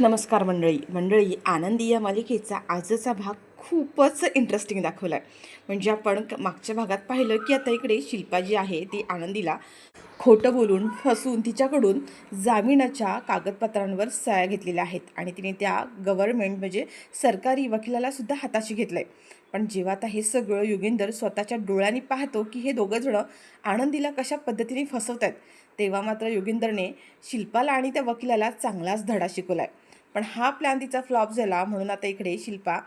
नमस्कार मंडळी आनंदी या मालिकेचा आजचा भाग खूपच इंटरेस्टिंग दाखवला आहे. म्हणजे आपण मागच्या भागात पाहिलं की आता इकडे शिल्पा जी आहे ती आनंदीला खोटं बोलून फसून तिच्याकडून जामिनाच्या कागदपत्रांवर सह्या घेतलेल्या आहेत आणि तिने त्या गव्हर्नमेंट म्हणजे सरकारी वकिलाला सुद्धा हाताशी घेतलं आहे. पण जेव्हा आता हे सगळं योगेंदर स्वतःच्या डोळ्यांनी पाहतो की हे दोघंजणं आनंदीला कशा पद्धतीने फसवत आहेत, तेव्हा मात्र योगेंदरने शिल्पाला आणि त्या वकिलाला चांगलाच धडा शिकवला आहे. पण हा प्लॅन तिचा फ्लॉप झाला. म्हणून आता इकडे शिल्पा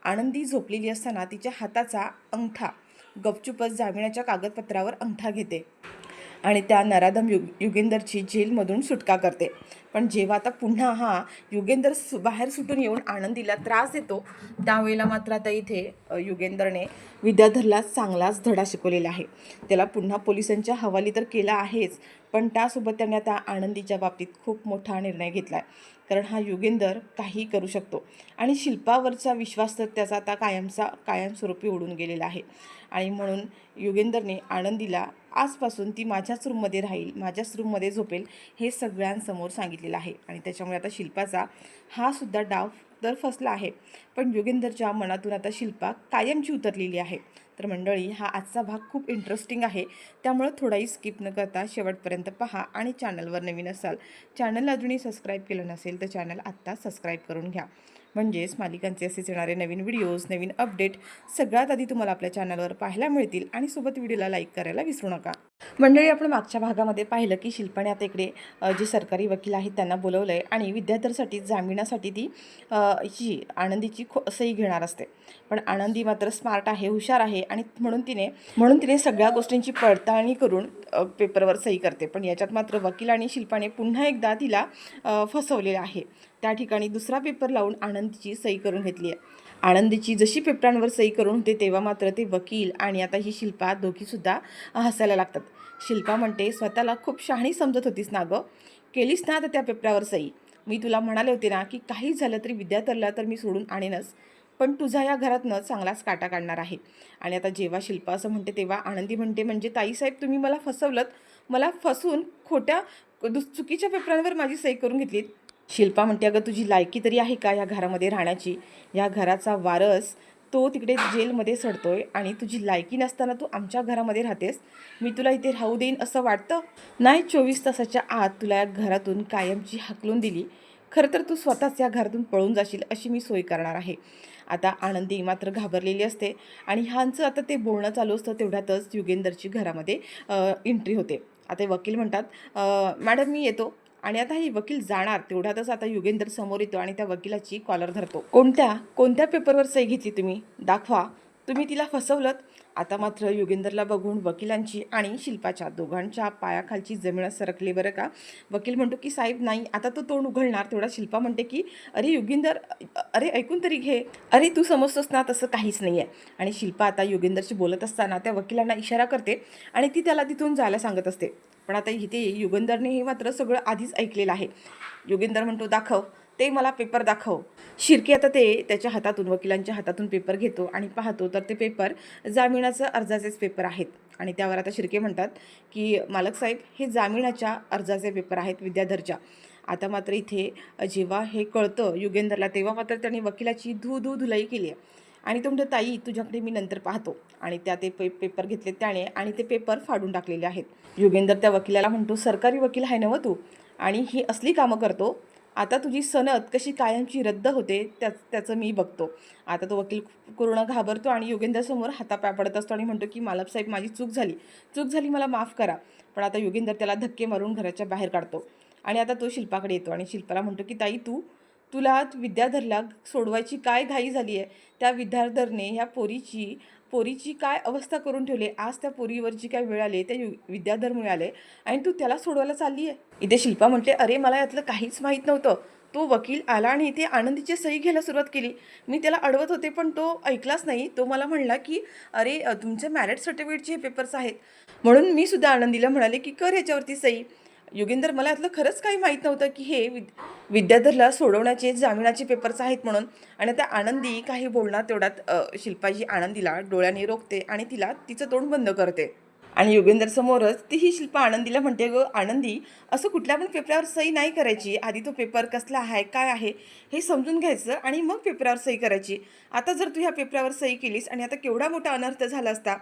आनंदी झोपलेली असताना तिच्या हाताचा अंगठा गपचूपच जामिनाच्या कागदपत्रावर अंगठा घेते आणि त्या नराधम युगेंदरची जेलमधून सुटका करते. पण जेव्हा आता पुन्हा हा युगेंदर बाहेर सुटून येऊन आनंदीला त्रास देतो, त्यावेळेला मात्र आता इथे युगेंदरने विद्याधरला चांगलाच धडा शिकवलेला आहे. त्याला पुन्हा पोलिसांच्या हवाली तर केला आहेच, पण त्यासोबत त्याने आता आनंदीच्या बाबतीत खूप मोठा निर्णय घेतला आहे. कारण हा युगेंदर काही करू शकतो आणि शिल्पावरचा विश्वास तर त्याचा आता कायमस्वरूपी उडून गेलेला आहे. आणि म्हणून युगेंदरने आनंदीला आजपासून ती माझ्याच रूममध्ये राहील, माझ्याच रूममध्ये झोपेल हे सगळ्यांसमोर सांगितलेलं आहे. आणि त्याच्यामुळे आता शिल्पाचा हा सुद्धा डाव तर फसला आहे, पण योगेंदरच्या मनातून आता शिल्पा कायमची उतरलेली आहे. तर मंडळी, हा आजचा भाग खूप इंटरेस्टिंग आहे, त्यामुळे थोडाही स्किप न करता शेवटपर्यंत पहा. आणि चॅनलवर नवीन असाल, चॅनलला अजूनही सबस्क्राईब केलं नसेल तर चॅनल आत्ता सबस्क्राईब करून घ्या. म्हणजेच मालिकांचे असेच येणारे नवीन व्हिडिओज, नवीन अपडेट सगळ्यात आधी तुम्हाला आपल्या चॅनलवर पाहायला मिळतील. आणि सोबत व्हिडिओला लाईक करायला विसरू नका. मंडळी, आपण मागच्या भागामध्ये पाहिलं की शिल्पाने आता इकडे जे सरकारी वकील आहेत त्यांना बोलवलं आहे आणि विद्यार्थ्यांसाठी जामिनासाठी ती ही आनंदीची सही घेणार असते. पण आनंदी मात्र स्मार्ट आहे, हुशार आहे आणि म्हणून तिने सगळ्या गोष्टींची पडताळणी करून पेपरवर सही करते. पण याच्यात मात्र वकील आणि शिल्पाने पुन्हा एकदा तिला फसवलेलं आहे. त्या ठिकाणी दुसरा पेपर लावून आनंदीची सही करून घेतली आहे. आनंदीची जशी पेपरांवर सही करून होते तेव्हा मात्र ते वकील आणि आता ही शिल्पा दोघीसुद्धा हसायला लागतात. शिल्पा म्हणते, स्वतःला खूप शहाणी समजत होतीस ना गं, केलीस ना आता त्या पेपरावर सही. मी तुला म्हणाले होते ना की काही झालं तरी विद्यार्थ्याला तर मी सोडून आणेनच, पण तुझा या घरातनं चांगलाच काटा काढणार आहे. आणि आता जेव्हा शिल्पा असं म्हणते तेव्हा आनंदी म्हणते, म्हणजे ताईसाहेब तुम्ही मला फसवलत, मला फसून खोट्या चुकीच्या पेपरांवर माझी सही करून घेतलीत. शिल्पा म्हणते, अगं तुझी लायकी तरी आहे का या घरामध्ये राहण्याची? या घराचा वारस तो तिकडे जेलमध्ये सडतोय आणि तुझी लायकी नसताना तू आमच्या घरामध्ये राहतेस. मी तुला इथे राहू देईन असं वाटतं? नाही, 24 तासाच्या आत तुला या घरातून कायमची हाकलून दिली. खरं तर तू स्वतःच या घरातून पळून जाशील अशी मी सोय करणार आहे. आता आनंदी मात्र घाबरलेली असते आणि ह्यांचं आता ते बोलणं चालू असतं. तेवढ्यातच युगेंदरची घरामध्ये एंट्री होते. आता वकील म्हणतात, मॅडम मी येतो. आणि आता ही वकील जाणार तेवढ्यातच आता युगेंदर समोर येतो आणि त्या वकिलाची कॉलर धरतो. कोणत्या पेपरवर सही घेतली तुम्ही? दाखवा. तुम्ही तिला फसवलत. आता मात्र युगेंदरला बघून वकिलांची आणि शिल्पाच्या दोघांच्या पायाखालची जमीन सरकली बरं का. वकील म्हणतो की साहेब नाही. आता तो तोंड उघडणार तेवढा शिल्पा म्हणते की अरे युगेंदर, अरे ऐकून तरी घे, अरे तू समजतोस ना तसं काहीच नाही आहे. आणि शिल्पा आता युगेंदरशी बोलत असताना त्या वकिलांना इशारा करते आणि ती त्याला तिथून जायला सांगत असते. पण आता इथे युगेंदरने हे मात्र सगळं आधीच ऐकलेलं आहे. युगेंदर म्हणतो, दाखव ते मला पेपर दाखव. शिर्के आता त्याच्या हातातून वकिलांच्या हातातून पेपर घेतो आणि पाहतो तर ते पेपर जामिनाचं अर्जाचेच पेपर आहेत. आणि त्यावर आता शिर्के म्हणतात की मालक साहेब, हे जामिनाच्या अर्जाचे पेपर आहेत विद्याधरच्या. आता मात्र इथे जेव्हा हे कळतं युगेंदरला तेव्हा मात्र त्याने वकिलाची धुलाई केली आहे. आणि तो म्हणतो, ताई तुझ्याकडे मी नंतर पाहतो. आणि त्या ते पेपर घेतले त्याने आणि ते पेपर फाडून टाकलेले आहेत. युगेंदर त्या वकिलाला म्हणतो, सरकारी वकील आहे ना तू, आणि ही असली कामं करतो. आता तुझी सनद कशी कायमची रद्द होते त्याचं मी बघतो. आता तो वकील पूर्ण घाबरतो आणि युगेंदरसमोर हातापाय पडत असतो आणि म्हणतो की मालक साहेब माझी चूक झाली, मला माफ करा. पण आता युगेंदर त्याला धक्के मारून घराच्या बाहेर काढतो. आणि आता तो शिल्पाकडे येतो आणि शिल्पाला म्हणतो की ताई तुला विद्याधरला सोडवायची काय घाई झाली आहे? त्या विद्याधरने ह्या पोरीची काय अवस्था करून ठेवली. आज त्या पोरीवरची काय वेळ आली, त्या विद्याधर मिळाले आणि तू त्याला सोडवायला चालली आहे. इथे शिल्पा म्हणते, अरे मला यातलं काहीच माहीत नव्हतं. तो वकील आला आणि इथे आनंदीची सही घ्यायला सुरुवात केली. मी त्याला अडवत होते पण तो ऐकलाच नाही. तो मला म्हणला की अरे तुमचे मॅरिट सर्टिफिकेटचे पेपर्स आहेत. म्हणून मी सुद्धा आनंदीला म्हणाले की कर ह्याच्यावरती सही. योगेंदर, मला यातलं खरंच काही माहीत नव्हतं की हे विद्याधरला सोडवण्याचे जामिनाचे पेपर्स आहेत म्हणून. आणि त्या आनंदी काही बोलणार तेवढ्यात शिल्पाजी आनंदीला डोळ्याने रोखते आणि तिचं तोंड बंद करते. आणि युगेंदर समोरच ती ही शिल्पा आनंदीला म्हणते, गं आनंदी, असं कुठल्या पण पेपरावर सही नाही करायची. आधी तो पेपर कसला आहे, काय आहे हे समजून घ्यायचं आणि मग पेपरावर सही करायची. आता जर तू ह्या पेपरावर सही केलीस आणि आता केवढा मोठा अनर्थ झाला असता.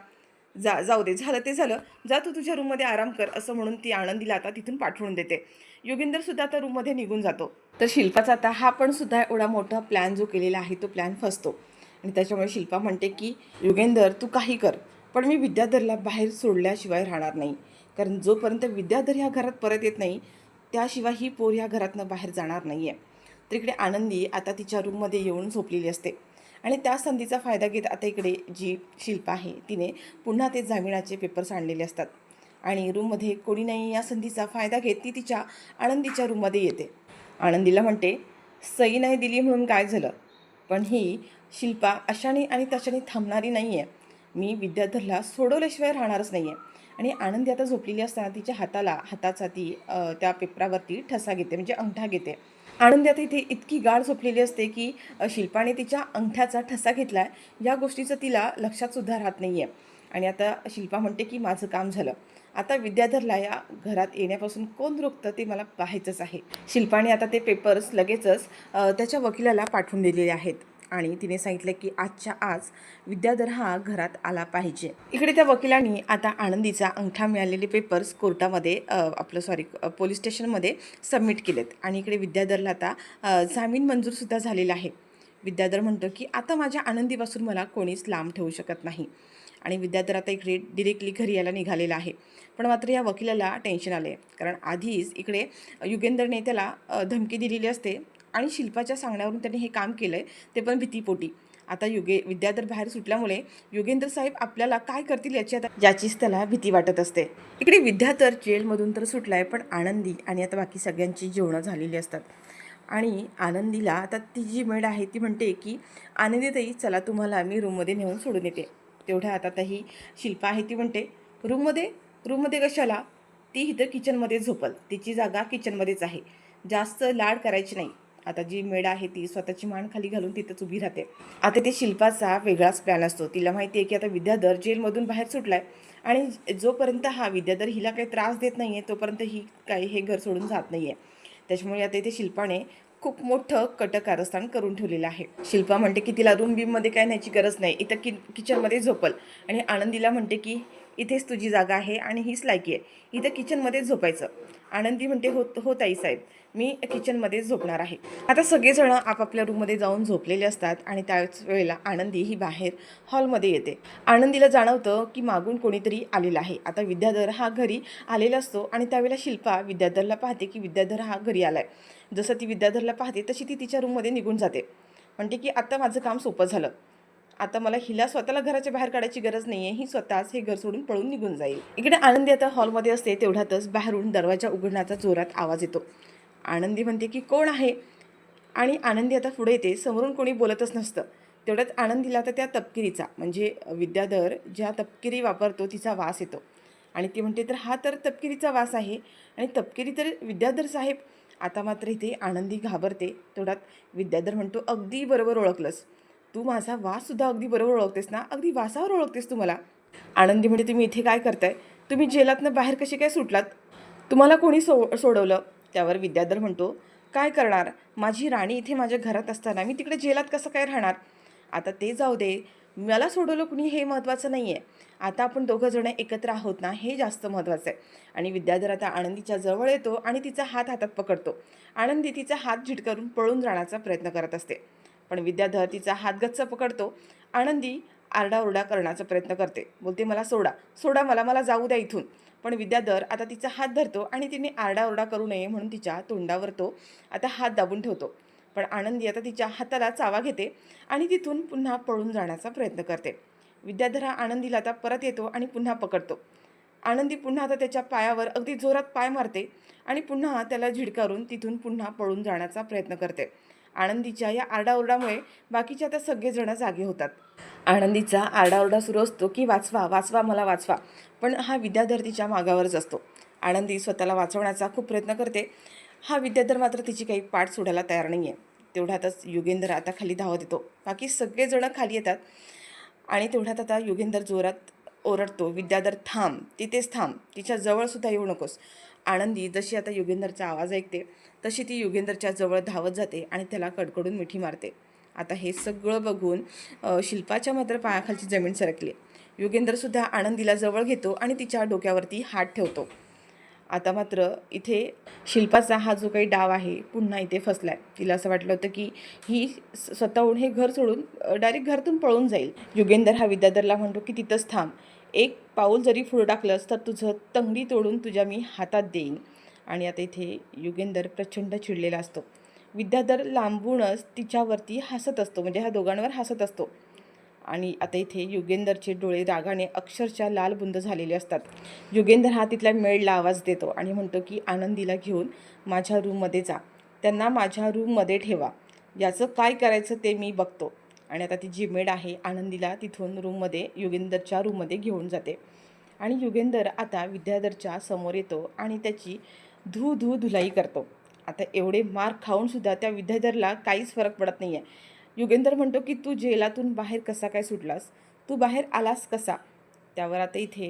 जाऊ दे, झालं ते झालं, जा तू तुझ्या रूममध्ये आराम कर, असं म्हणून ती आनंदीला आता तिथून पाठवून देते. युगेंदरसुद्धा आता रूममध्ये निघून जातो. तर शिल्पाचा आता हा पण सुद्धा एवढा मोठा प्लॅन जो केलेला आहे तो प्लॅन फसतो. आणि त्याच्यामुळे शिल्पा म्हणते की युगेंदर तू काही कर, पण मी विद्याधरला बाहेर सोडल्याशिवाय राहणार नाही. कारण जोपर्यंत विद्याधर ह्या घरात परत येत नाही त्याशिवाय ही पोर ह्या घरातनं बाहेर जाणार नाही आहे. तर इकडे आनंदी आता तिच्या रूममध्ये येऊन झोपलेली असते आणि त्या संधीचा फायदा घेत आता इकडे जी शिल्पा आहे तिने पुन्हा ते जामिनाचे पेपर्स आणलेले असतात आणि रूममध्ये कोणी नाही या संधीचा फायदा घेत ती तिच्या आनंदीच्या रूममध्ये येते. आनंदीला म्हणते, सही नाही दिली म्हणून काय झालं, पण ही शिल्पा अशाने आणि तशाने थांबणारी नाही आहे. मी विद्याधरला सोडवल्याशिवाय राहणारच नाही आहे. आणि आनंदी आता झोपलेली असताना तिच्या हाताचा ती त्या पेपरावरती ठसा घेते, म्हणजे अंगठा घेते. आनंदी आता इथे इतकी गाढ झोपलेली असते की शिल्पाने तिच्या अंगठ्याचा ठसा घेतला आहे या गोष्टीचं तिला लक्षातसुद्धा राहत नाही आहे. आणि आता शिल्पा म्हणते की माझं काम झालं, आता विद्याधरला या घरात येण्यापासून कोण रोखतं ते मला पाहायचंच आहे. शिल्पाने आता ते पेपर्स लगेचच त्याच्या वकिलाला पाठवून दिलेले आहेत आणि तिने सांगितलं की आजच्या आज विद्याधर हा घरात आला पाहिजे. इकडे त्या वकिलांनी आता आनंदीचा अंगठा मिळालेले पेपर्स कोर्टामध्ये पोलीस स्टेशनमध्ये सबमिट केलेत आणि इकडे विद्याधरला आता जामीन मंजूरसुद्धा झालेला आहे. विद्याधर म्हणतो की आता माझ्या आनंदीपासून मला कोणीच लांब ठेवू शकत नाही. आणि विद्याधर आता इकडे डिरेक्टली घरी यायला निघालेला आहे. पण मात्र या वकिलाला टेन्शन आले, कारण आधीच इकडे युगेंदरने त्याला धमकी दिलेली असते आणि शिल्पाच्या सांगण्यावरून त्यांनी हे काम केलं आहे, ते पण भीतीपोटी. आता विद्याधर बाहेर सुटल्यामुळे युगेंद्र साहेब आपल्याला काय करतील याचीच त्याला भीती वाटत असते. इकडे विद्याधर जेलमधून तर सुटलाय, पण आनंदी आणि आता बाकी सगळ्यांची जेवणं झालेली असतात. आणि आनंदीला आता ती जी मेड आहे ती म्हणते की आनंदीताई चला तुम्हाला मी रूममध्ये नेऊन सोडून येते. तेवढ्या आता ही शिल्पा आहे ती म्हणते, रूममध्ये रूममध्ये कशाला, ती इथं किचनमध्ये झोपल, तिची जागा किचनमध्येच आहे, जास्त लाड करायची नाही. आता जी मेड आहे ती स्वतःची मान खाली घालून तिथंच उभी राहते. आता ते शिल्पाचा वेगळाच प्लॅन असतो. तिला माहिती आहे की आता विद्याधर जेलमधून बाहेर सुटलाय आणि जोपर्यंत हा विद्याधर हिला काही त्रास देत नाही आहे तोपर्यंत ही काही हे घर सोडून जात नाही आहे. त्याच्यामुळे आता इथे शिल्पाने खूप मोठं कारस्थान करून ठेवलेलं आहे. शिल्पा म्हणते की तिला रूम बीममध्ये काय न्यायची गरज नाही, इथं किचनमध्ये झोपल. आणि आनंदीला म्हणते की इथेच तुझी जागा आहे आणि हीच लायकी आहे, इथं किचनमध्येच झोपायचं. आनंदी म्हणते हो ताई साहेब, मी किचनमध्येच झोपणार आहे. आता सगळेजण आपापल्या रूममध्ये जाऊन झोपलेले असतात आणि त्याच वेळेला आनंदी ही बाहेर हॉलमध्ये येते. आनंदीला जाणवतं की मागून कोणीतरी आलेलं आहे. आता विद्याधर हा घरी आलेला असतो आणि त्यावेळेला शिल्पा विद्याधरला पाहते की विद्याधर हा घरी आलाय. जसं ती विद्याधरला पाहते तशी ती तिच्या रूममध्ये निघून जाते. म्हणते की आता माझं काम सोपं झालं, आता मला हिला स्वतःला घराच्या बाहेर काढायची गरज नाही आहे, ही स्वतःच हे घर सोडून पळून निघून जाईल. इकडे आनंदी आता हॉलमध्ये असते. तेवढ्यातच बाहेरून दरवाजा उघडण्याचा जोरात आवाज येतो. आनंदी म्हणते की कोण आहे, आणि आनंदी आता पुढे येते. समोरून कोणी बोलतच नसतं. तेवढ्यात आनंदीला आता त्या तपकिरीचा, म्हणजे विद्याधर ज्या तपकिरी वापरतो तिचा वास येतो आणि ती म्हणते तर हा तर तपकिरीचा वास आहे आणि तपकिरी तर विद्याधर साहेब. आता मात्र इथे आनंदी घाबरते. तेवढ्यात विद्याधर म्हणतो, अगदी बरोबर ओळखलंस तू, माझा वाससुद्धा अगदी बरोबर ओळखतेस ना, अगदी वासावर ओळखतेस तू मला. आनंदी म्हणते, तुम्ही इथे काय करताय, तुम्ही जेलातनं बाहेर कसे काय सुटलात, तुम्हाला कोणी सोडवलं. त्यावर विद्याधर म्हणतो, काय करणार, माझी राणी इथे माझ्या घरात असताना मी तिकडे जेलात कसं काय राहणार. आता ते जाऊ दे, मला सोडवलं कुणी हे महत्त्वाचं नाही आहे, आता आपण दोघं जण एकत्र आहोत ना, हे जास्त महत्त्वाचं आहे. आणि विद्याधर आता आनंदीच्या जवळ येतो आणि तिचा हात हातात पकडतो. आनंदी तिचा हात झिटकारून पळून जाण्याचा प्रयत्न करत असते, पण विद्याधर तिचा हात गच्च पकडतो. आनंदी आरडाओरडा करण्याचा प्रयत्न करते, बोलते मला सोडा सोडा, मला जाऊ द्या इथून. पण विद्याधर आता तिचा हात धरतो आणि तिने आरडाओरडा करू नये म्हणून तिच्या तोंडावर तो आता हात दाबून ठेवतो. पण आनंदी आता तिच्या हाताला चावा घेते आणि तिथून पुन्हा पळून जाण्याचा प्रयत्न करते. विद्याधर हा आनंदीला आता परत येतो आणि पुन्हा पकडतो. आनंदी पुन्हा आता त्याच्या पायावर अगदी जोरात पाय मारते आणि पुन्हा त्याला झिडकारून तिथून पुन्हा पळून जाण्याचा प्रयत्न करते. आनंदीच्या या आरडाओरडामुळे बाकीचे आता सगळेजण जागे होतात. आनंदीचा आरडाओरडा सुरू असतो की वाचवा वाचवा, मला वाचवा. पण हा विद्याधर तिच्या मागावरच असतो. आनंदी स्वतःला वाचवण्याचा खूप प्रयत्न करते. हा विद्याधर मात्र तिची काही पाठ सोडायला तयार नाही आहे. तेवढ्यातच युगेंद्र आता खाली धावत येतो. बाकी सगळेजण खाली येतात आणि तेवढ्यात आता युगेंद्र जोरात ओरडतो, विद्याधर थांब, तिथेच थांब, तिच्या जवळसुद्धा येऊ नकोस. आनंदी जशी आता योगेंदरचा आवाज ऐकते तशी ती योगेंदरच्या जवळ धावत जाते आणि त्याला कडकडून मिठी मारते. आता हे सगळं बघून शिल्पाच्या मात्र पायाखालची जमीन सरकली. योगेंदरसुद्धा आनंदीला जवळ घेतो आणि तिच्या डोक्यावरती हात ठेवतो. आता मात्र इथे शिल्पाचा हा जो काही डाव आहे पुन्हा इथे फसलाय. तिला असं वाटलं होतं की ही स्वतःहून हे घर सोडून डायरेक्ट घरातून पळून जाईल. योगेंदर हा विद्याधरला म्हणतो की तिथंच थांब, एक पाऊल जरी पुढं टाकलंस तर तुझं तंगडी तोडून तुझ्या मी हातात देईन. आणि आता इथे योगेंदर प्रचंड चिडलेला असतो. विद्याधर लांबूनच तिच्यावरती हसत असतो, म्हणजे ह्या दोघांवर हसत असतो. आणि आता इथे योगेंदरचे डोळे रागाने अक्षरशः लालबुंद झालेले असतात. योगेंदर हा तिथल्या मेडला आवाज देतो आणि म्हणतो की आनंदीला घेऊन माझ्या रूममध्ये जा, त्यांना माझ्या रूममध्ये ठेवा, याचं काय करायचं ते मी बघतो. आणि आता ती जी मेड आहे आनंदीला तिथून रूममध्ये योगेंदरच्या रूममध्ये घेऊन जाते. आणि योगेंदर आता विद्याधरच्या समोर येतो आणि त्याची धुलाई करतो. आता एवढे मार खाऊनसुद्धा त्या विद्याधरला काहीच फरक पडत नाही आहे. योगेंदर म्हणतो की तू जेलातून बाहेर कसा काय सुटलास, तू बाहेर आलास कसा. त्यावर आता इथे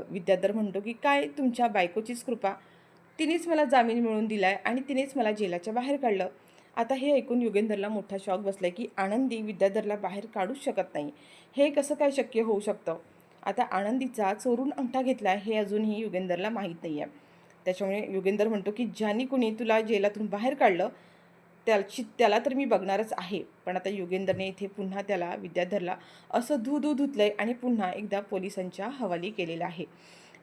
विद्याधर म्हणतो की काय तुमच्या बायकोचीच कृपा, तिनेच मला जामीन मिळवून दिला आहे आणि तिनेच मला जेलाच्या बाहेर काढलं. आता हे ऐकून योगेंदरला मोठा शॉक बसला आहे की आनंदी विद्याधरला बाहेर काढूच शकत नाही, हे कसं काय शक्य होऊ शकतं. आता आनंदीचा चोरून अंगठा घेतला हे अजूनही योगेंदरला माहीत नाही आहे. त्याच्यामुळे योगेंदर म्हणतो की ज्याने कुणी तुला जेलातून बाहेर काढलं त्याला तर मी बघणारच आहे. पण आता योगेंदरने इथे पुन्हा त्याला विद्याधरला असं धुतलं आहे आणि पुन्हा एकदा पोलिसांच्या हवाली केलेलं आहे.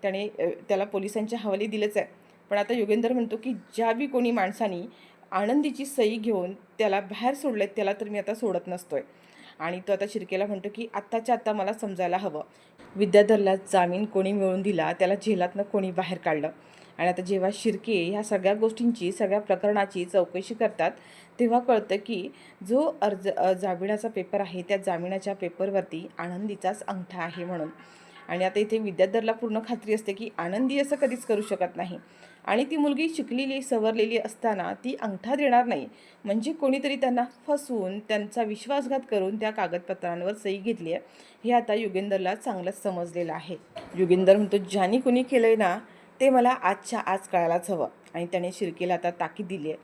त्याने त्याला पोलिसांच्या हवाली दिलंच आहे. पण आता योगेंदर म्हणतो की ज्या बी कोणी माणसानी आनंदीची सही घेऊन त्याला बाहेर सोडलं आहे त्याला तर मी आता सोडत नसतोय. आणि तो आता शिर्केला म्हणतो की आत्ताच्या आत्ता मला समजायला हवं, विद्याधरला जामीन कोणी मिळवून दिला, त्याला जेलातनं कोणी बाहेर काढलं. आणि आता जेव्हा शिर्के ह्या सगळ्या गोष्टींची सगळ्या प्रकरणाची चौकशी करतात तेव्हा कळतं की जो जामिनाचा पेपर आहे त्या जामिनाच्या पेपरवरती आनंदीचाच अंगठा आहे म्हणून. आणि आता इथे विद्याधरला पूर्ण खात्री असते की आनंदी असं कधीच करू शकत नाही आणि ती मुलगी शिकलेली सवरलेली असताना ती अंगठा देणार नाही, म्हणजे कोणीतरी त्यांना फसवून त्यांचा विश्वासघात करून त्या कागदपत्रांवर सही घेतली आहे हे आता योगेंदरला चांगलंच समजलेलं आहे. योगेंदर म्हणतो ज्यांनी कोणी केलं आहे ना ते मला आजच्या आज कळायलाच हवं. आणि त्याने शिर्केला आता ताकीद दिली आहे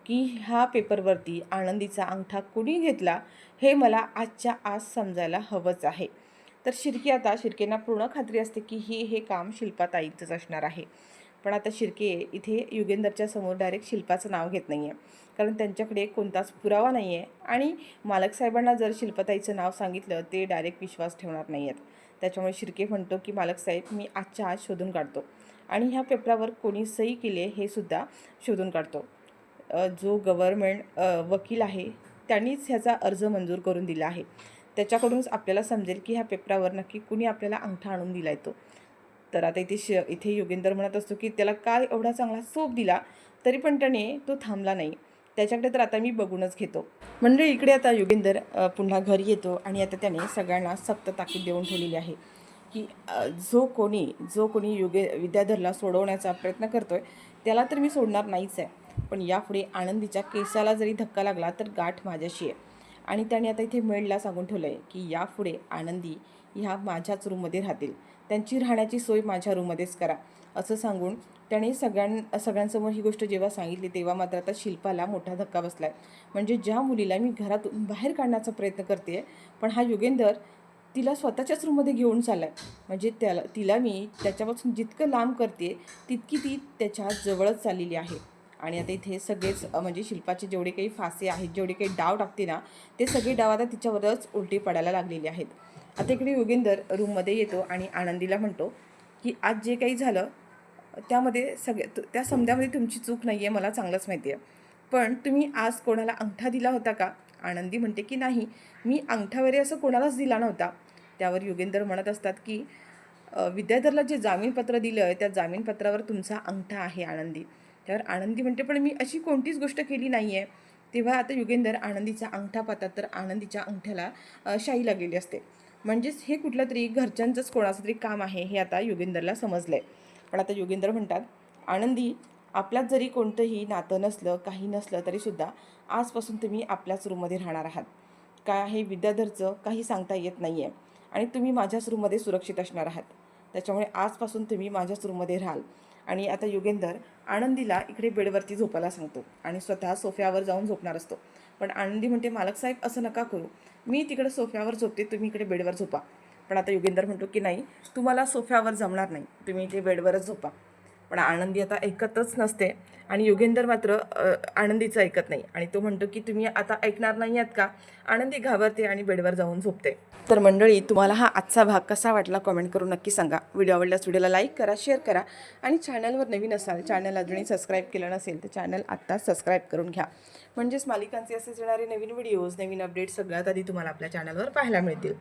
की ह्या पेपरवरती आनंदीचा अंगठा कुणी घेतला हे मला आजच्या आज समजायला हवंच आहे. तर शिर्केंना पूर्ण खात्री असते की हे काम शिल्पाताईंचंच असणार आहे. पण आता शिर्के इथे योगेंदरच्या समोर डायरेक्ट शिल्पाचं नाव घेत नाही आहे, कारण त्यांच्याकडे कोणताच पुरावा नाही आहे आणि मालक साहेबांना जर शिल्पाताईचं नाव सांगितलं ते डायरेक्ट विश्वास ठेवणार नाही आहेत. त्याच्यामुळे शिर्के म्हणतो की मालक साहेब मी आजच्या आज शोधून काढतो आणि ह्या पेपरावर कोणी सही केली हे सुद्धा शोधून काढतो. जो गव्हर्मेंट वकील आहे त्यांनीच ह्याचा अर्ज मंजूर करून दिला आहे, त्याच्याकडूनच आपल्याला समजेल की ह्या पेपरावर नक्की कुणी आपल्याला अंगठा आणून दिला आहे तो. तर आता इथे योगेंदर म्हणत असतो की त्याला काय एवढा चांगला सोप दिला तरी पण त्याने तो थांबला नाही, त्याच्याकडे तर आता मी बघूनच घेतो. म्हणजे इकडे आता योगेंदर पुन्हा घरी येतो आणि आता त्याने सगळ्यांना सक्त ताकीद देऊन ठेवलेली आहे की जो कोणी विद्याधरला सोडवण्याचा प्रयत्न करतोय त्याला तर मी सोडणार नाहीच आहे, पण यापुढे आनंदीच्या केसाला जरी धक्का लागला तर गाठ माझ्याशी आहे. आणि त्याने आता इथे मेडला सांगून ठेवलं आहे की यापुढे आनंदी ह्या माझ्याच रूममध्ये राहतील, त्यांची राहण्याची सोय माझ्या रूममध्येच करा, असं सांगून त्याने सगळ्यांसमोर ही गोष्ट जेव्हा सांगितली तेव्हा मात्र आता शिल्पाला मोठा धक्का बसला आहे. म्हणजे ज्या मुलीला मी घरातून बाहेर काढण्याचा प्रयत्न करते पण हा योगेंदर तिला स्वतःच्याच रूममध्ये घेऊन चालला आहे, म्हणजे तिला मी त्याच्यापासून जितकं लांब करते तितकी ती त्याच्या जवळच चाललेली आहे. आणि आता इथे सगळेच म्हणजे शिल्पाचे जेवढे काही फासे आहेत, जेवढे काही डाव टाकते ना ते सगळे डाव आता तिच्यावरच उलटे पडायला लागलेले आहेत. आता इकडे योगेंदर रूममध्ये येतो आणि आनंदीला म्हणतो की आज जे काही झालं त्यामध्ये त्या समजामध्ये तुमची चूक नाही आहे, मला चांगलंच माहिती आहे, पण तुम्ही आज कोणाला अंगठा दिला होता का. आनंदी म्हणते की नाही, मी अंगठा वगैरे असं कोणालाच दिला नव्हता. त्यावर योगेंदर म्हणत असतात की विद्याधरला जे जामीनपत्र दिलं आहे त्या जामीनपत्रावर तुमचा अंगठा आहे आनंदी. त्यावर आनंदी म्हणते पण मी अशी कोणतीच गोष्ट केली नाही आहे. तेव्हा आता योगेंदर आनंदीचा अंगठा पाहतात तर आनंदीच्या अंगठ्याला शाई लागलेली असते, म्हणजेच हे कुठलं तरी घरच्यांचंच कोणाचं तरी काम आहे हे आता योगेंदरला समजलं आहे. पण आता योगेंदर म्हणतात आनंदी, आपल्यात जरी कोणतंही नातं नसलं काही नसलं तरीसुद्धा आजपासून तुम्ही आपल्याच रूममध्ये राहणार आहात. काय आहे विद्याधरचं काही सांगता येत नाही आहे आणि तुम्ही माझ्याच रूममध्ये सुरक्षित असणार आहात. त्याच्यामुळे आजपासून तुम्ही माझ्याच रूममध्ये राहाल. आणि आता युगेंदर आनंदीला इकडे बेडवरती झोपायला सांगतो आणि स्वतः सोफ्यावर जाऊन झोपणार असतो. पण आनंदी म्हणते, मालक साहेब असं नका करू, मी तिकडे सोफ्यावर झोपते, तुम्ही इकडे बेडवर झोपा. पण आता युगेंदर म्हणतो की नाही, तुम्हाला सोफ्यावर जमणार नाही, तुम्ही इथे बेडवरच झोपा. पण आनंदी आता ऐकतच नसते आणि युगेंदर मात्र आनंदीचं ऐकत नाही आणि तो म्हणतो की तुम्ही आता ऐकणार नाही आहात का. आनंदी घाबरते आणि बेडवर जाऊन झोपते. तर मंडळी, तुम्हाला हा आजचा भाग कसा वाटला कमेंट करून नक्की सांगा. व्हिडिओ आवडल्यास व्हिडिओला लाईक करा, शेअर करा आणि चॅनलवर नवीन असाल, चॅनल अजूनही सबस्क्राईब केलं नसेल तर चॅनल आत्ताच सबस्क्राईब करून घ्या. म्हणजेच मालिकांचे असेच येणारे नवीन व्हिडिओज, नवीन अपडेट्स सगळ्यात आधी तुम्हाला आपल्या चॅनलवर पाहायला मिळतील.